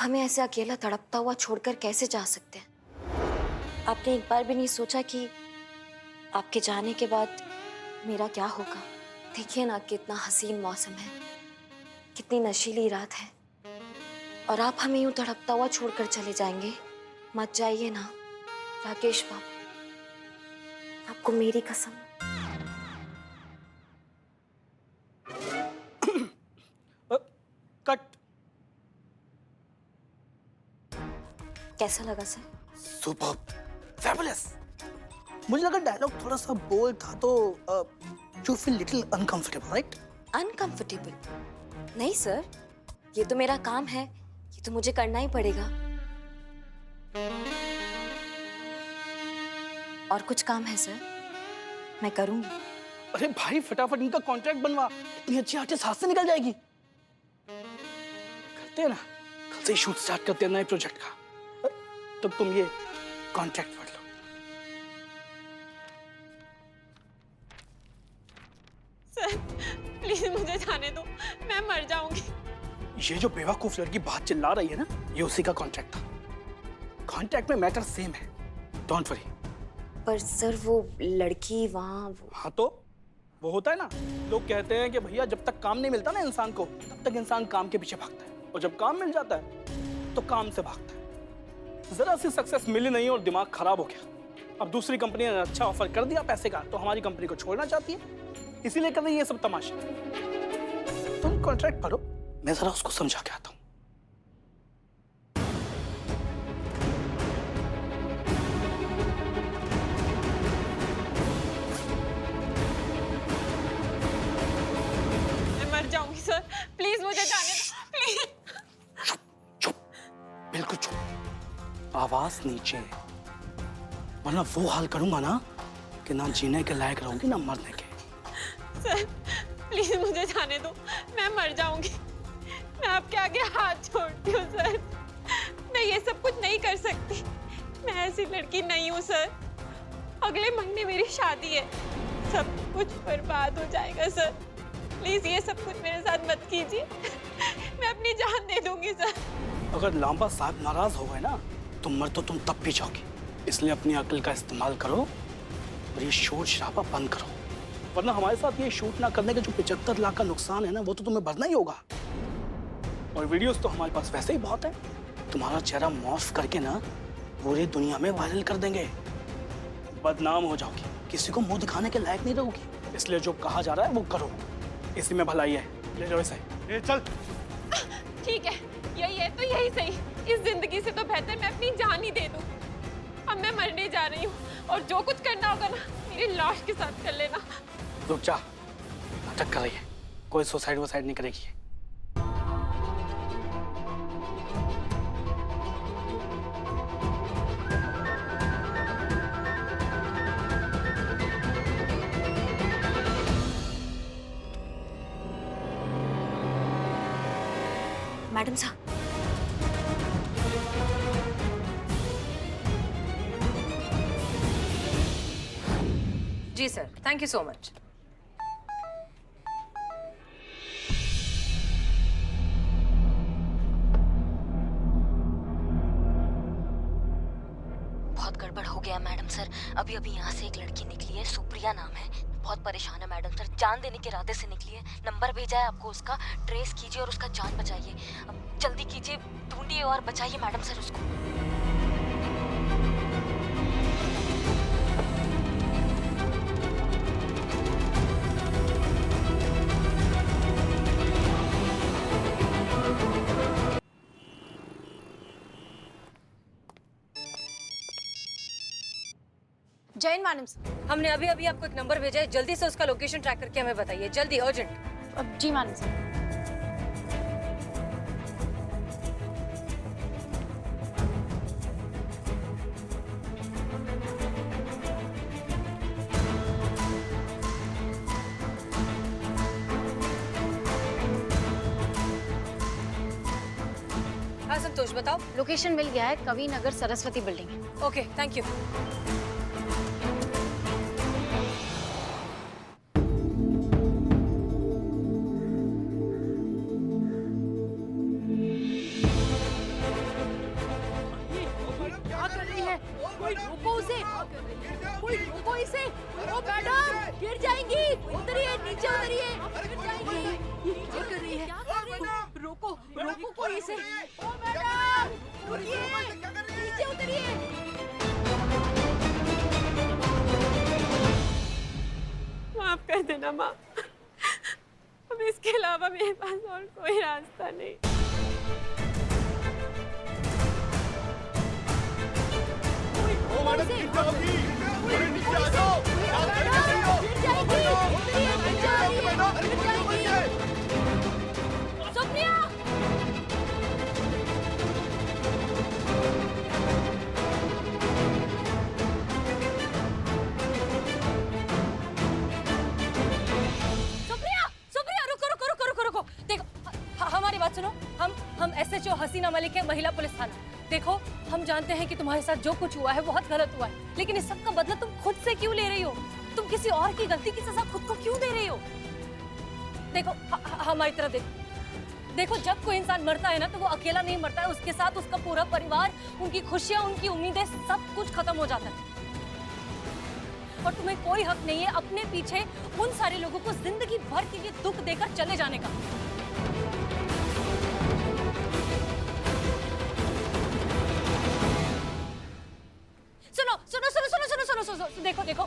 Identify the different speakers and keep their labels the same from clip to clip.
Speaker 1: हमें ऐसे अकेला तड़पता हुआ छोड़कर कैसे जा सकते हैं? आपने एक बार भी नहीं सोचा कि आपके जाने के बाद मेरा क्या होगा? देखिए ना कितना हसीन मौसम है, कितनी नशीली रात है और आप हमें यूं तड़पता हुआ छोड़कर चले जाएंगे। मत जाइए ना राकेश बाबू, आपको मेरी कसम।
Speaker 2: कट।
Speaker 1: कैसा लगा सर?
Speaker 2: Super, fabulous. मुझे लगा डायलॉग थोड़ा सा बोल्ड था तो you feel little uncomfortable, right?
Speaker 1: Uncomfortable? नहीं सर, ये तो मेरा काम है, ये तो मुझे करना ही पड़ेगा। और कुछ काम है सर, मैं करूंगी।
Speaker 2: अरे भाई फटाफट इनका कॉन्ट्रैक्ट बनवा, इतनी अच्छी आर्टिस्ट हाथ से निकल जाएगी। करते हैं ना, कल से शूट स्टार्ट करते हैं नए प्रोजेक्ट का। तो तुम ये कॉन्ट्रैक्ट पढ़ लो।
Speaker 3: सर प्लीज मुझे जाने दो, मैं मर जाऊंगी।
Speaker 2: ये जो बेवकूफ लड़की बात चिल्ला रही है ना, ये उसी का कॉन्ट्रैक्ट था। कॉन्ट्रैक्ट में मैटर सेम है, डोंट वरी।
Speaker 1: पर सर वो लड़की वहाँ
Speaker 2: हाँ तो वो होता है ना, लोग कहते हैं कि भैया जब तक काम नहीं मिलता ना इंसान को, तब तक इंसान काम के पीछे भागता है, और जब काम मिल जाता है तो काम से भागता है। जरा सी सक्सेस मिली नहीं और दिमाग खराब हो गया। अब दूसरी कंपनी ने अच्छा ऑफर कर दिया पैसे का, तो हमारी कंपनी को छोड़ना चाहती है, इसीलिए कर रही है ये सब तमाशे। तुम कॉन्ट्रैक्ट पढ़ो, मैं जरा उसको समझा के आता हूँ।
Speaker 3: मैं मर जाऊंगी सर, प्लीज मुझे जाने दो, प्लीज।
Speaker 2: चुप, बिल्कुल चुप, आवाज नीचे, वरना वो हाल करूंगा ना कि ना जीने के लायक रहोगी ना मरने के।
Speaker 3: सर प्लीज मुझे जाने दो, मैं मर जाऊंगी। मैं आपके आगे हाथ छोड़ती हूँ सर, मैं ये सब कुछ नहीं कर सकती। मैं ऐसी लड़की नहीं हूँ सर। अगले महीने मेरी शादी है, सब कुछ बर्बाद हो जाएगा सर। प्लीज ये सब कुछ मेरे साथ मत कीजिए, मैं अपनी जान दे दूंगी सर।
Speaker 2: अगर लांबा साहब नाराज हो गए ना, तो मर तो तुम तब भी जाओगे। इसलिए अपनी अक्ल का इस्तेमाल करो और ये शोर शराबा बंद करो, वरना हमारे साथ ये शूट ना करने के जो 75 लाख का नुकसान है ना, वो तो तुम्हें भरना ही होगा। और वीडियोस तो हमारे पास वैसे ही बहुत है, तुम्हारा चेहरा मॉर्फ करके ना पूरी दुनिया में वायरल कर देंगे। बदनाम हो जाओगी, किसी को मुंह दिखाने के लायक नहीं रहोगी। इसलिए जो कहा जा रहा है वो करो, इसी में भलाई है। ले जाओ इसे, ले चल।
Speaker 3: ठीक है, यही है तो यही सही। इस जिंदगी से तो बेहतर मैं अपनी जान ही दे दूं। अब मैं मरने जा रही हूँ, और जो कुछ करना होगा ना मेरी लाश के साथ कर लेना।
Speaker 2: रुक जा, नाटक कर रही है, कोई सुसाइड वसाइड नहीं करेगी।
Speaker 1: मैडम साहब,
Speaker 4: जी sir, thank you so much.
Speaker 1: बहुत गड़बड़ हो गया मैडम सर। अभी अभी यहाँ से एक लड़की निकली है, सुप्रिया नाम है, बहुत परेशान है मैडम सर, जान देने के इरादे से निकली है। नंबर भेजा है आपको उसका, ट्रेस कीजिए और उसका जान बचाइए। अब जल्दी कीजिए, ढूंढिए और बचाइए मैडम सर उसको।
Speaker 4: जैन मैडम, हमने अभी अभी आपको एक नंबर भेजा है, जल्दी से उसका लोकेशन ट्रैक करके हमें बताइए, जल्दी, अर्जेंट।
Speaker 5: जी मैडम साहब।
Speaker 4: हाँ संतोष, बताओ।
Speaker 5: लोकेशन मिल गया है, कवि नगर सरस्वती बिल्डिंग है।
Speaker 4: Okay, thank you.
Speaker 6: कोई रोको उसे, कोई रोको इसे। ओ मैडम गिर जाएंगी, उतरिए नीचे उतरिए, गिर जाएंगी। ये नीचे कर रही है, रोको रोको कोई इसे। ओ मैडम उठिए, नीचे उतरिए।
Speaker 3: माफ कर देना माँ, अब इसके अलावा मेरे पास और कोई रास्ता नहीं।
Speaker 6: सुप्रिया सुप्रिया रुको रुको रुको रुको रुको। देखो हमारी बात सुनो। हम SHO हसीना मलिक है, महिला पुलिस थाना। देखो हम जानते हैं कि तुम्हारे साथ जो कुछ हुआ है बहुत गलत हुआ है, लेकिन इस सब का बदला तुम खुद से क्यों ले रही हो? तुम किसी और की गलती की सजा खुद को क्यों दे रही हो? देखो हमारी तरफ देखो, जब कोई इंसान मरता है ना तो वो अकेला नहीं मरता है, उसके साथ उसका पूरा परिवार, उनकी खुशियां, उनकी उम्मीदें, सब कुछ खत्म हो जाता है। और तुम्हें कोई हक नहीं है अपने पीछे उन सारे लोगों को जिंदगी भर के लिए दुख देकर चले जाने का। सुनो सुनो सुनो सुनो सुनो सुनो सुनो सुनो, देखो देखो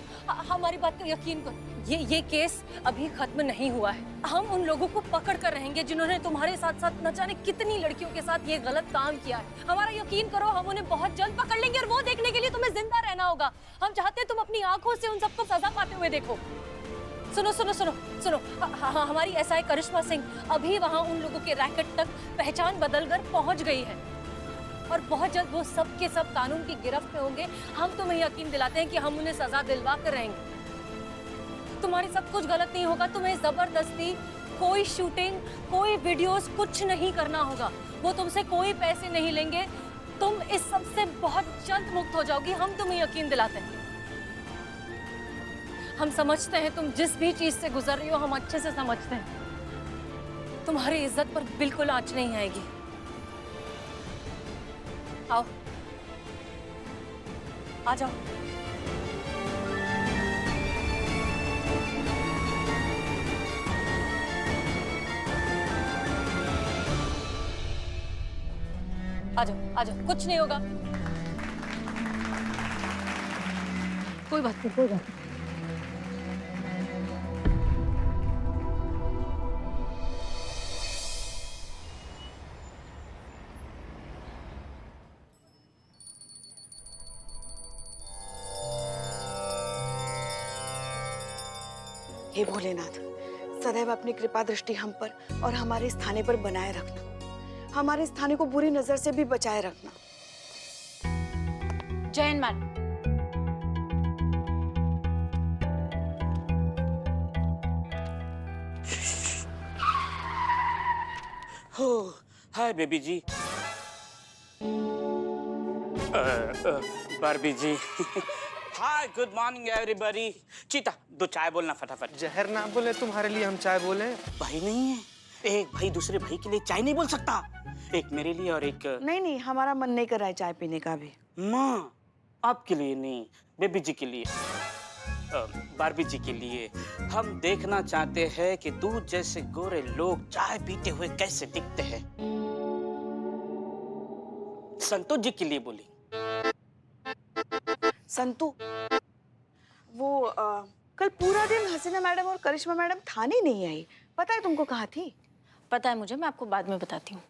Speaker 6: हमारी बात को यकीन करो, ये केस अभी खत्म नहीं हुआ है। हम उन लोगों को पकड़ कर रहेंगे जिन्होंने तुम्हारे साथ साथ न जाने कितनी लड़कियों के साथ ये गलत काम किया है। हमारा यकीन करो, हम उन्हें बहुत जल्द पकड़ लेंगे और वो देखने के लिए तुम्हें जिंदा रहना होगा। हम चाहते हैं तुम अपनी आंखों से उन सबको सजा पाते हुए देखो। सुनो सुनो सुनो सुनो, हमारी SI करिश्मा सिंह अभी वहाँ उन लोगों के रैकेट तक पहचान बदलकर पहुंच गई है और बहुत जल्द वो सब के सब कानून की गिरफ्त में होंगे। हम तुम्हें यकीन दिलाते हैं कि हम उन्हें सजा दिलवा कर रहेंगे। तुम्हारे सब कुछ गलत नहीं होगा, तुम्हें जबरदस्ती कोई शूटिंग, कोई वीडियोस, कुछ नहीं करना होगा। वो तुमसे कोई पैसे नहीं लेंगे, तुम इस सब से बहुत जल्द मुक्त हो जाओगी, हम तुम्हें यकीन दिलाते हैं। हम समझते हैं तुम जिस भी चीज से गुजर रही हो, हम अच्छे से समझते हैं। तुम्हारी इज्जत पर बिल्कुल आंच नहीं आएगी। आओ, आ जाओ। आ जाओ, कुछ नहीं होगा। कोई बात नहीं, कोई बात नहीं।
Speaker 7: हे भोलेनाथ, सदैव अपनी कृपा दृष्टि हम पर और हमारे इस थाने पर बनाए रखना। हमारे इस थाने को बुरी नजर से भी बचाए रखना।
Speaker 5: जय हिंद मैडम।
Speaker 8: हो, हाय बेबी जी। बारबी जी। हाय, गुड मॉर्निंग एवरीबॉडी। चीता, दो चाय बोलना फटाफट।
Speaker 9: जहर ना बोले तुम्हारे लिए हम चाय बोले।
Speaker 8: भाई नहीं है, एक भाई दूसरे भाई के लिए चाय नहीं बोल सकता। एक मेरे लिए और एक
Speaker 7: नहीं, हमारा मन नहीं कर रहा है चाय पीने का भी।
Speaker 8: माँ, आपके लिए नहीं, बेबी जी के लिए, बारबी जी के लिए। हम देखना चाहते हैं कि दूध जैसे गोरे लोग चाय पीते हुए कैसे दिखते हैं। संतोष जी के लिए बोली।
Speaker 7: संतू, वो कल पूरा दिन हसीना मैडम और करिश्मा मैडम थाने नहीं आई। पता है तुमको कहाँ थी?
Speaker 5: पता है मुझे, मैं आपको बाद में बताती हूँ।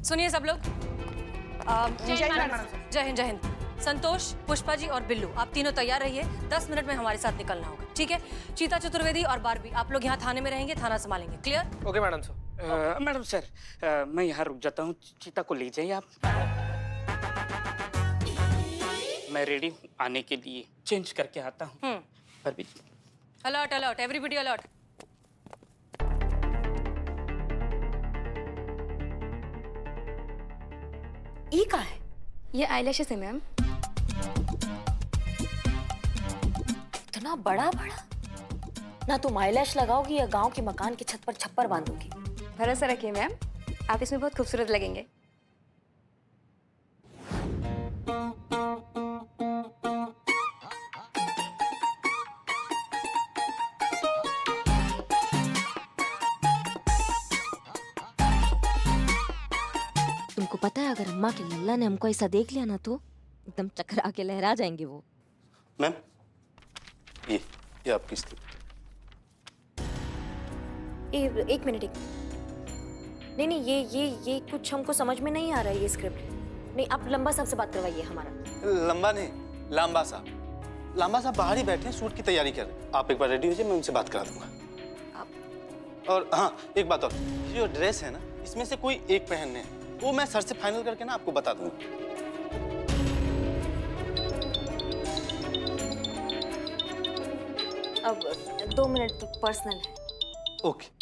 Speaker 4: सुनिए सब लोग।
Speaker 5: जय हिंद मैडम।
Speaker 4: जय हिंद, जय हिंद। संतोष, पुष्पा जी और बिल्लू, आप तीनों तैयार रहिए। 10 मिनट में हमारे साथ निकलना होगा, ठीक है? चीता चतुर्वेदी और बारबी, आप लोग यहाँ थाने में रहेंगे, थाना संभालेंगे। Clear?
Speaker 9: Okay madam sir.
Speaker 8: Madam sir, मैं यहाँ रुक जाता हूँ। चीता को ले जाइए आप। मैं रेडी हूँ आने के लिए। चेंज करके आता हूँ। Barbie ji.
Speaker 4: Alert alert, everybody alert.
Speaker 1: ये कहाँ है? ये आईलैशेस है मैम। इतना बड़ा बड़ा, ना तुम आईलैश लगाओगी या गांव के मकान की छत पर छप्पर बांधोगी।
Speaker 10: भरोसा रखिए मैम, आप इसमें बहुत खूबसूरत लगेंगे।
Speaker 1: तुमको पता है अगर अम्मा के लल्ला ने हमको ऐसा देख लिया ना तो एकदम चकरा के लहरा जाएंगे वो।
Speaker 10: मैम, ये आपकी स्लिप।
Speaker 1: एक मिनट। नहीं नहीं, ये कुछ हमको समझ में नहीं आ रहा है ये स्क्रिप्ट। नहीं, आप लंबा साहब से बात करवाइए हमारा।
Speaker 10: लंबा नहीं, लांबा साहब। लांबा साहब बाहर ही बैठे हैं, शूट की तैयारी कर रहे हैं। आप एक बार रेडी हो जाइए, मैं उनसे बात करा दूंगा। और हाँ, एक बात और, ये जो ड्रेस है ना, इसमें से कोई एक पहनने है, वो मैं सर से फाइनल करके ना आपको बता दूंगा।
Speaker 1: अब 2 मिनट पर्सनल है।
Speaker 10: ओके।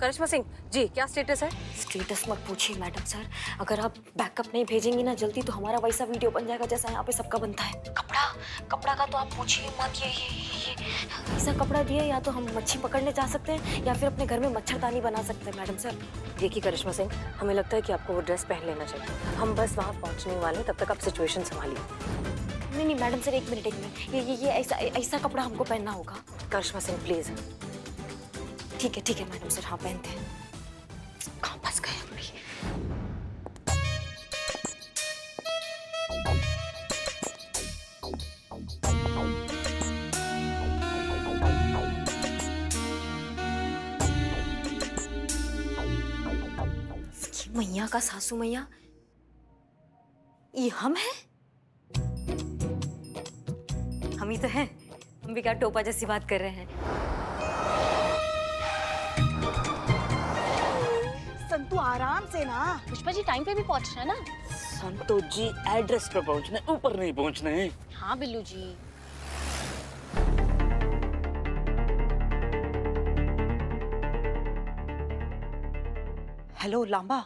Speaker 4: करिश्मा सिंह जी, क्या स्टेटस है?
Speaker 1: स्टेटस मत पूछिए मैडम सर, अगर आप बैकअप नहीं भेजेंगी ना जल्दी तो हमारा वैसा वीडियो बन जाएगा जैसा यहाँ पे सबका बनता है। कपड़ा का तो आप पूछिए मत। ये ऐसा कपड़ा दिए या तो हम मच्छी पकड़ने जा सकते हैं या फिर अपने घर में मच्छरदानी बना सकते हैं मैडम सर।
Speaker 4: देखिए करिश्मा सिंह, हमें लगता है कि आपको वो ड्रेस पहन लेना चाहिए। हम बस वहाँ पहुँचने वाले हैं, तब तक आप सिचुएशन संभालिए।
Speaker 1: नहीं मैडम सर, एक मिनट। ये ऐसा कपड़ा हमको पहनना होगा।
Speaker 4: करिश्मा सिंह प्लीज।
Speaker 1: ठीक है मैडम सर, हाँ पहनते हैं। कहाँ फंस गए हम भी। मैया का सासू मैया, ये हम हैं? हम ही तो हैं। हम भी क्या टोपा जैसी बात कर रहे हैं।
Speaker 7: संतु आराम से ना।
Speaker 5: पुष्पा जी टाइम पे भी पहुंचना ना।
Speaker 8: संतोष जी एड्रेस पे पहुंचने, ऊपर नहीं पहुंचना है।
Speaker 5: हाँ बिल्लू जी।
Speaker 7: हेलो लांबा,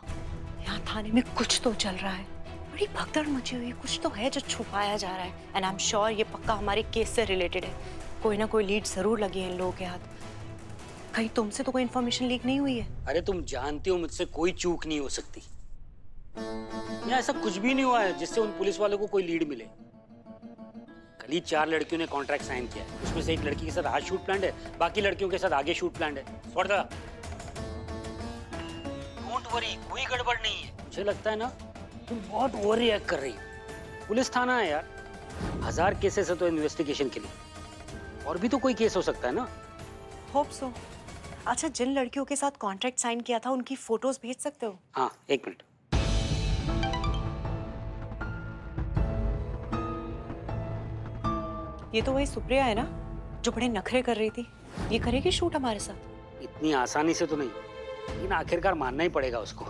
Speaker 7: यहाँ थाने में कुछ तो चल रहा है। बड़ी भगदड़ मची हुई है, कुछ तो है जो छुपाया जा रहा है। एंड आई एम श्योर ये पक्का हमारे केस से रिलेटेड है। कोई ना कोई लीड जरूर लगी है इन लोगों के हाथ। कहीं तुमसे तो कोई इन्फॉर्मेशन लीक नहीं हुई है?
Speaker 8: अरे तुम जानती हो मुझसे कोई चूक नहीं हो सकती। यहाँ ऐसा कुछ भी नहीं हुआ है जिससे उन पुलिस वालों को कोई लीड मिले। कल ही 4 लड़कियों ने कॉन्ट्रैक्ट साइन किया है, उसमें से एक लड़की के साथ आज शूट प्लान है, बाकी लड़कियों के साथ आगे शूट प्लान है। डोंट वरी, कोई गड़बड़ नहीं है। मुझे लगता है ना तुम बहुत ओवर रिएक्ट कर रही हो। पुलिस थाना है यार, 1000 केसेस है तो इन्वेस्टिगेशन के लिए, और भी तो कोई केस हो सकता है ना।
Speaker 7: Hope so. अच्छा, जिन लड़कियों के साथ कॉन्ट्रैक्ट साइन किया था उनकी फोटोज भेज सकते हो?
Speaker 8: हाँ, 1 मिनट।
Speaker 7: ये तो वही सुप्रिया है ना जो बड़े नखरे कर रही थी। ये करेगी शूट हमारे साथ?
Speaker 8: इतनी आसानी से तो नहीं, लेकिन आखिरकार मानना ही पड़ेगा उसको।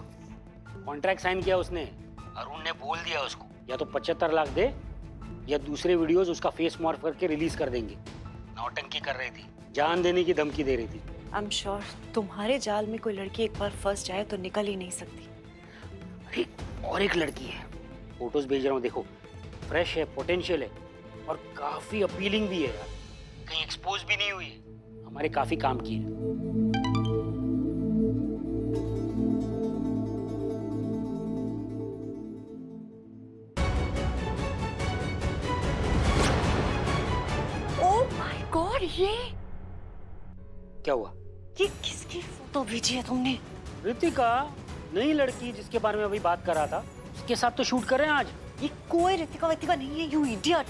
Speaker 8: कॉन्ट्रैक्ट साइन किया उसने, अरुण ने बोल दिया उसको या तो 75 लाख दे या दूसरे वीडियोस उसका फेस मॉर्फ करके रिलीज कर देंगे। नौटंकी कर रही थी, जान देने की धमकी दे रही थी।
Speaker 7: आई एम श्योर तुम्हारे जाल में कोई लड़की एक बार फंस जाए तो निकल ही नहीं सकती।
Speaker 8: अरे और एक लड़की है, फोटोज भेज रहा हूँ देखो, फ्रेश है, पोटेंशियल है और काफी अपीलिंग भी है यार। कहीं एक्सपोज भी नहीं हुई है, हमारे काफी काम की है।
Speaker 7: ओह माय गॉड, ये
Speaker 8: क्या हुआ?
Speaker 7: ये किसकी फोटो भेजी है तुमने?
Speaker 8: रितिका, नई लड़की जिसके बारे में अभी बात कर रहा था, उसके साथ तो शूट कर रहे हैं आज।
Speaker 7: ये कोई रितिका नहीं है, यू इडियट।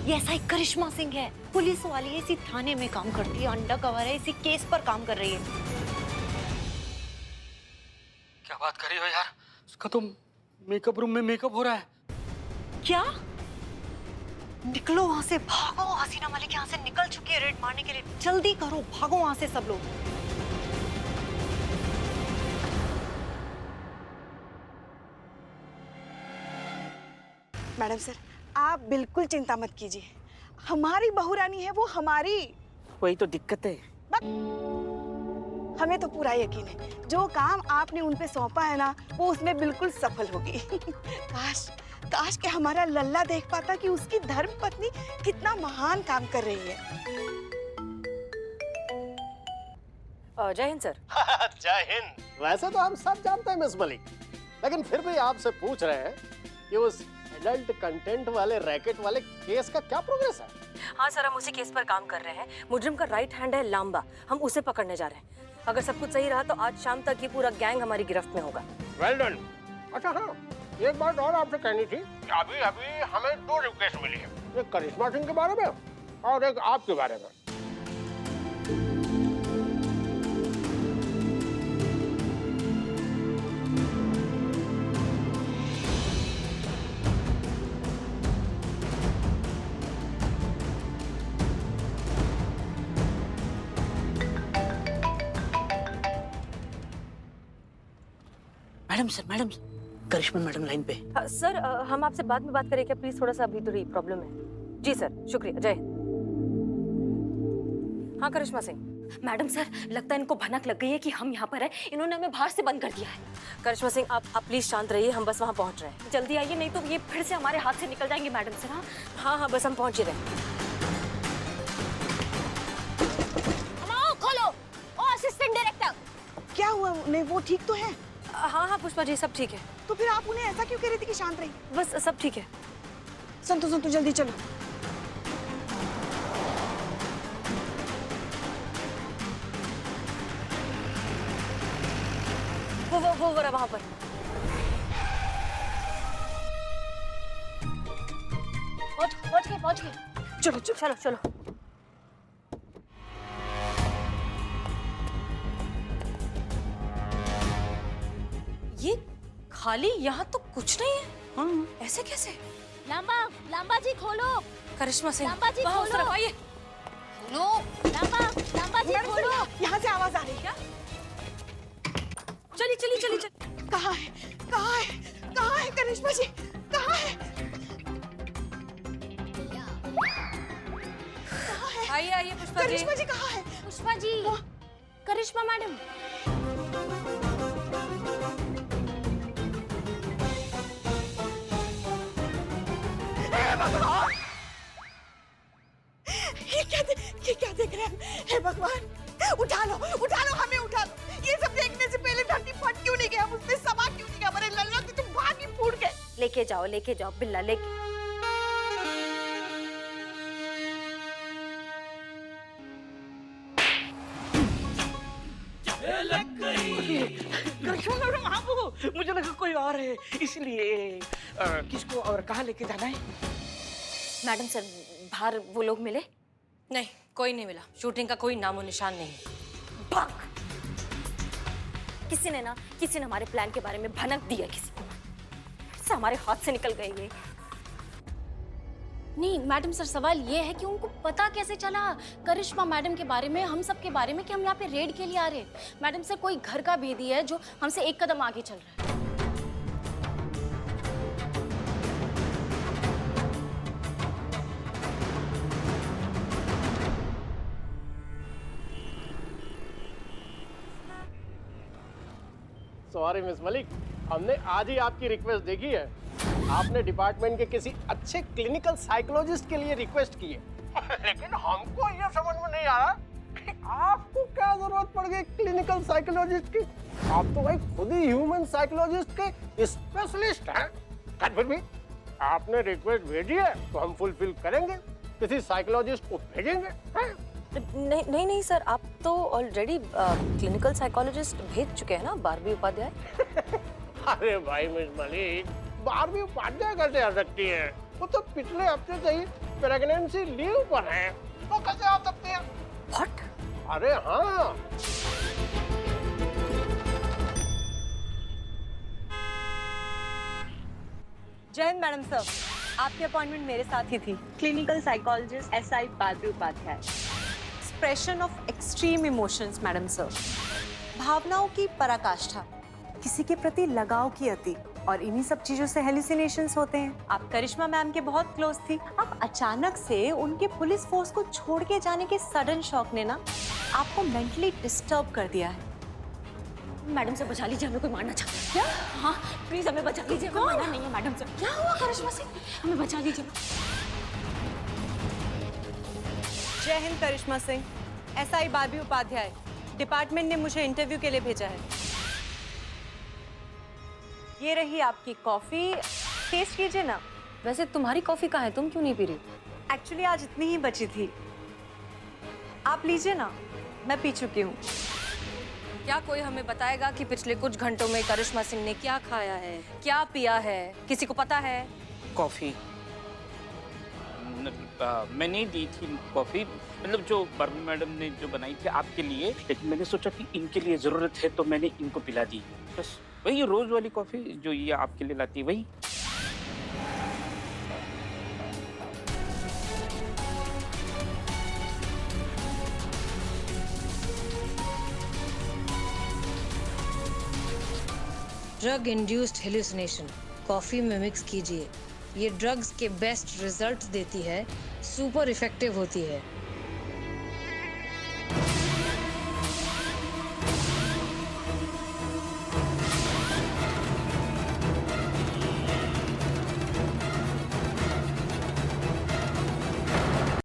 Speaker 7: ये ऐसा ही करिश्मा सिंह है, पुलिस वाली है, इसी थाने में काम करती है, अंडर कवर है, इसी केस पर काम कर रही है।
Speaker 8: क्या बात कर रही हो यार? उसका तो मेकअप रूम में मेकअप हो रहा है।
Speaker 7: क्या? निकलो वहां से, भागो। हसीना मलिक यहाँ से निकल चुकी है रेड मारने के लिए। जल्दी करो, भागो वहां से सब लोग। मैडम सर, आप बिल्कुल चिंता मत कीजिए। हमारी बहुरानी है वो, हमारी।
Speaker 8: वही तो दिक्कत है।
Speaker 7: हमें तो पूरा यकीन है जो काम आपने उन पे सौंपा है ना, वो उसमें बिल्कुल सफल होगी। काश कि हमारा लल्ला देख पाता कि उसकी धर्म पत्नी कितना महान काम कर रही है।
Speaker 4: जय हिंद सर।
Speaker 11: जय हिंद। वैसे तो हम सब जानते हैं मिस मलिक, लेकिन फिर भी आपसे पूछ रहे हैं कि उस एडल्ट कंटेंट वाले रैकेट वाले केस का क्या प्रोग्रेस है?
Speaker 4: हाँ सर, हम उसी केस पर काम कर रहे हैं। मुजरिम का राइट हैंड है लांबा, हम उसे पकड़ने जा रहे हैं। अगर सब कुछ सही रहा तो आज शाम तक ये पूरा गैंग हमारी गिरफ्त में होगा।
Speaker 11: Well done. अच्छा हाँ, एक बात और आपसे कहनी थी। अभी अभी हमें 2 रिक्वेस्ट मिली है, एक करिश्मा सिंह के बारे में और एक आपके बारे में।
Speaker 2: मैडम करिश्मा मैडम लाइन पे।
Speaker 4: सर हम आपसे बाद में बात करें क्या प्लीज? थोड़ा सा अभी थोड़ी प्रॉब्लम है। जी सर, शुक्रिया, जय हिंद। हाँ करिश्मा सिंह।
Speaker 1: मैडम सर, लगता है इनको भनक लग गई है कि हम यहाँ पर हैं। इन्होंने हमें बाहर से बंद कर दिया है।
Speaker 4: करिश्मा सिंह आप प्लीज शांत रहिए, हम बस वहाँ पहुँच रहे हैं।
Speaker 1: जल्दी आइए, नहीं तो ये फिर से हमारे हाथ से निकल जाएंगे मैडम सर।
Speaker 4: हाँ हाँ बस हम पहुँच ही रहे हैं।
Speaker 5: खोलो। ओ असिस्टेंट डायरेक्टर,
Speaker 7: क्या हुआ उन्हें? वो ठीक तो है?
Speaker 4: हाँ हाँ पुष्पा जी सब ठीक है।
Speaker 7: तो फिर आप उन्हें ऐसा क्यों कह रही थी कि शांत रही?
Speaker 4: बस सब ठीक है।
Speaker 7: संतु जल्दी चलो।
Speaker 4: वो वहाँ पर।
Speaker 5: पहुंच गए।
Speaker 4: चलो। ये खाली, यहाँ तो कुछ नहीं है। हाँ। ऐसे कैसे?
Speaker 5: लांबा जी खोलो।
Speaker 4: करिश्मा सिंह
Speaker 5: लांबा जी
Speaker 4: वहाँ उस
Speaker 5: खोलो।
Speaker 4: तरफ आइए।
Speaker 5: खोलो। लांबा जी खोलो।
Speaker 7: यहाँ से आवाज आ रही है क्या?
Speaker 4: चली।
Speaker 7: कहाँ है करिश्मा जी? कहाँ है?
Speaker 4: आइए पुष्पा जी।
Speaker 7: करिश्मा जी कहाँ है?
Speaker 5: पुष्पा जी, करिश्मा मैडम।
Speaker 7: ये क्या देख रहे हैं? हे भगवान, उठा लो, हमें उठा लो। ये सब देखने से पहले धरती फट क्यों नहीं गया? मुझसे समा क्यों नहीं गया? हमारे लल्ला की तुम भाग ही फूट गए।
Speaker 1: लेके जाओ बिल्ला, लेके।
Speaker 2: करिश्मा मैडम आप हो? मुझे लगा कोई और है, इसलिए किसको और कहाँ लेके जाना है?
Speaker 1: मैडम सर, बाहर वो लोग मिले?
Speaker 4: नहीं, कोई नहीं मिला। शूटिंग का कोई नामो निशान नहीं।
Speaker 1: भाग! किसी ने हमारे प्लान के बारे में भनक दी है। किसी से हमारे हाथ से निकल गए ये।
Speaker 5: नहीं मैडम सर, सवाल ये है कि उनको पता कैसे चला करिश्मा मैडम के बारे में, हम सब के बारे में, कि हम यहाँ पे रेड के लिए आ रहे हैं। मैडम सर, कोई घर का भेदी है जो हमसे एक कदम आगे चल रहा है।
Speaker 11: सॉरी मिस मलिक, हमने आज ही आपकी रिक्वेस्ट देखी है। आपने डिपार्टमेंट के किसी अच्छे क्लिनिकल साइकोलॉजिस्ट के लिए रिक्वेस्ट की है। लेकिन हमको ये समझ में नहीं आ रहा कि आपको क्या जरूरत पड़ गई क्लिनिकल साइकोलॉजिस्ट की। आप तो भाई खुद ही ह्यूमन साइकोलॉजिस्ट के स्पेशलिस्ट हैं। फिर भी आपने रिक्वेस्ट भेजी है तो हम फुलफिल करेंगे, किसी साइकोलॉजिस्ट को भेजेंगे।
Speaker 4: नहीं सर, आप तो ऑलरेडी क्लिनिकल साइकोलॉजिस्ट भेज चुके हैं ना, बारबी उपाध्याय।
Speaker 11: अरे भाई मिस मलिक, बारबी उपाध्याय कैसे आ सकती है? वो तो पिछले हफ्ते से ही प्रेगनेंसी लीव पर है, तो कैसे आ सकती है?
Speaker 4: What?
Speaker 11: अरे हाँ।
Speaker 7: जय हिंद मैडम सर, आपकी अपॉइंटमेंट मेरे साथ ही थी। Clinical psychologist SI Barbie Upadhyay. Expression of extreme emotions madam sir, भावनाओं की पराकाष्ठा, किसी के प्रति लगाव की अति, और इन्हीं सब चीजों से हेलुसिनेशंस होते हैं। आप करिश्मा मैम के बहुत क्लोज थी। अब अचानक से उनके पुलिस फोर्स को छोड़ के जाने के सडन शॉक ने ना आपको मेंटली डिस्टर्ब कर दिया है।
Speaker 1: मैडम से बचा लीजिए, हमें कोई मारना चाहता है। क्या? हाँ प्लीज हमें बचा लीजिए। हमें मारना नहीं है मैडम से। क्या हुआ करिश्मा सिंह? हमें बचा लीजिए।
Speaker 7: जय Hind Karishma Singh, SI Barbie Upadhyay. Department ने मुझे इंटरव्यू के लिए भेजा है। ये रही आपकी कॉफी, टेस्ट कीजिए ना।
Speaker 4: वैसे तुम्हारी कॉफी कहाँ है, तुम क्यों नहीं पी रही?
Speaker 7: एक्चुअली आज इतनी ही बची थी, आप लीजिए ना, मैं पी चुकी हूँ।
Speaker 4: क्या कोई हमें बताएगा कि पिछले कुछ घंटों में करिश्मा सिंह ने क्या खाया है, क्या पिया है? किसी को पता है?
Speaker 12: कॉफी मैं नहीं दी थी कॉफी, मतलब जो बर्मा मैडम ने जो बनाई थी आपके लिए, लेकिन मैंने सोचा कि इनके लिए जरूरत है तो मैंने इनको पिला दी। बस वही रोज वाली कॉफी जो ये आपके लिए लाती है वही।
Speaker 4: ड्रग इंड्यूस्ड हेलुसिनेशन कॉफी में मिक्स कीजिए। ये ड्रग्स के बेस्ट रिजल्ट देती है, सुपर इफेक्टिव होती है।